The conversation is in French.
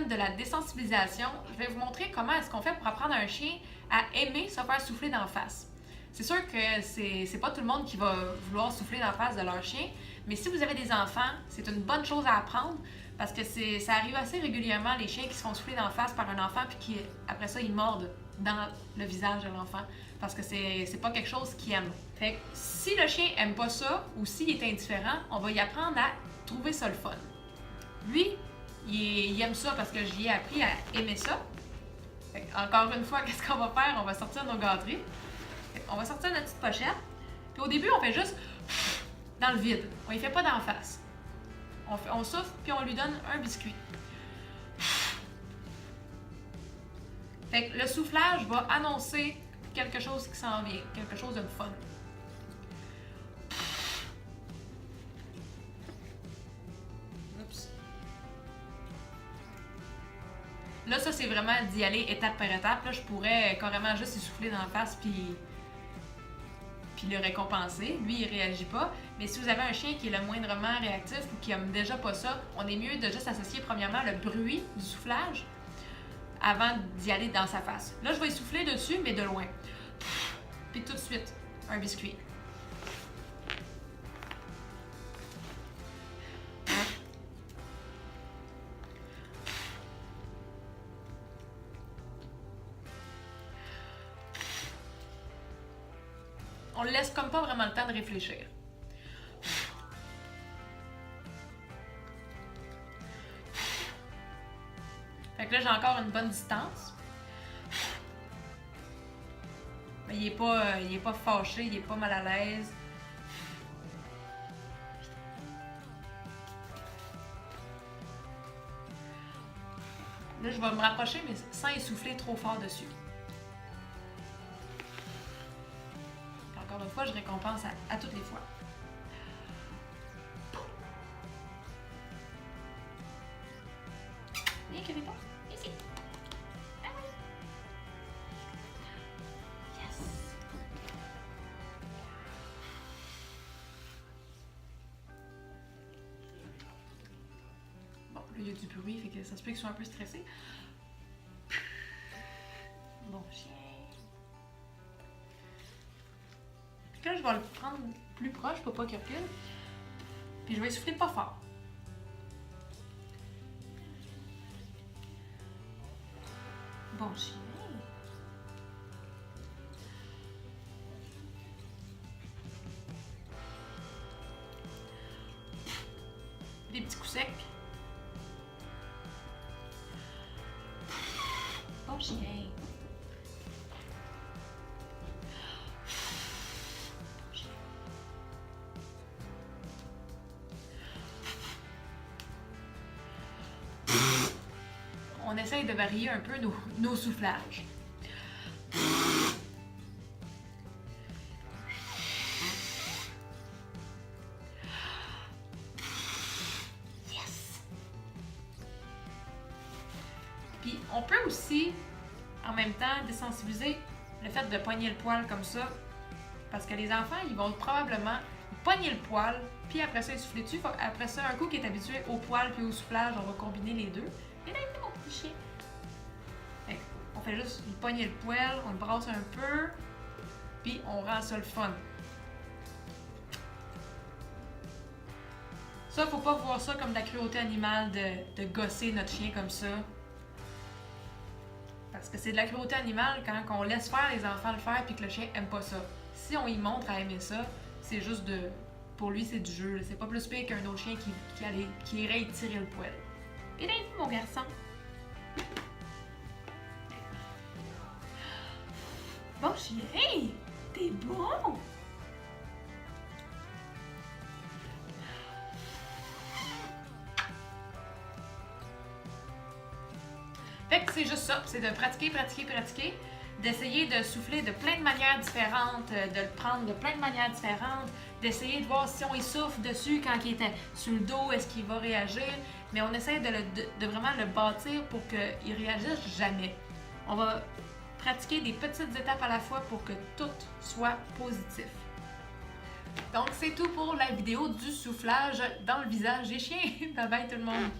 thème de la désensibilisation, je vais vous montrer comment est-ce qu'on fait pour apprendre un chien à aimer se faire souffler d'en face. C'est sûr que c'est pas tout le monde qui va vouloir souffler d'en face de leur chien, mais si vous avez des enfants, c'est une bonne chose à apprendre parce que ça arrive assez régulièrement, les chiens qui se font souffler d'en face par un enfant puis qui, après ça, ils mordent dans le visage de l'enfant parce que c'est pas quelque chose qu'ils aiment. Fait que si le chien aime pas ça ou s'il est indifférent, on va y apprendre à trouver ça le fun. Lui, il aime ça parce que j'y ai appris à aimer ça. Fait que, encore une fois, qu'est-ce qu'on va faire? On va sortir nos gâteries. On va sortir notre petite pochette. Puis au début, on fait juste dans le vide. On y fait pas d'en face. On souffle, puis on lui donne un biscuit. Fait que le soufflage va annoncer quelque chose qui s'en vient, quelque chose de fun. Oups. Là, ça, c'est vraiment d'y aller étape par étape. Là, je pourrais carrément juste y souffler dans la face, puis le récompenser. Lui, il réagit pas. Mais si vous avez un chien qui est le moindrement réactif ou qui aime déjà pas ça, on est mieux de juste associer premièrement le bruit du soufflage avant d'y aller dans sa face. Là, je vais y souffler dessus, mais de loin. Puis tout de suite, un biscuit. On le laisse comme pas vraiment le temps de réfléchir. Fait que là, j'ai encore une bonne distance. Mais il est pas fâché, il est pas mal à l'aise. Là, je vais me rapprocher, mais sans essouffler trop fort dessus. Encore une fois, je récompense à toutes les fois. Viens, Kevin, ici. Ah oui. Yes. Bon, là, il y a du bruit, fait que ça se peut qu'il soit un peu stressé. Bon chien. Là, je vais le prendre plus proche pour pas qu'il recule. Puis je vais souffler pas fort. Bon chien. Des petits coups secs. Bon chien. On essaye de varier un peu nos soufflages. Yes! Puis on peut aussi, en même temps, désensibiliser le fait de pogner le poil comme ça. Parce que les enfants, ils vont probablement pogner le poil, puis après ça, ils souffler dessus. Après ça, un coup qui est habitué au poil puis au soufflage, on va combiner les deux. Et là, il est mon petit chien. On fait juste lui pogner le poil, on le brasse un peu, puis on rend ça le fun. Ça, faut pas voir ça comme de la cruauté animale de gosser notre chien comme ça. Parce que c'est de la cruauté animale quand on laisse faire les enfants le faire puis que le chien aime pas ça. Si on y montre à aimer ça, c'est juste de... Pour lui, c'est du jeu. C'est pas plus pire qu'un autre chien qui irait y tirer le poil. Et là, mon garçon. Bon chien, hey, t'es bon! Fait que c'est juste ça, c'est de pratiquer, d'essayer de souffler de plein de manières différentes, de le prendre de plein de manières différentes, d'essayer de voir si on y souffle dessus quand il est sur le dos, est-ce qu'il va réagir, mais on essaie de vraiment le bâtir pour qu'il réagisse jamais. On va pratiquer des petites étapes à la fois pour que tout soit positif. Donc c'est tout pour la vidéo du soufflage dans le visage des chiens. Bye bye tout le monde!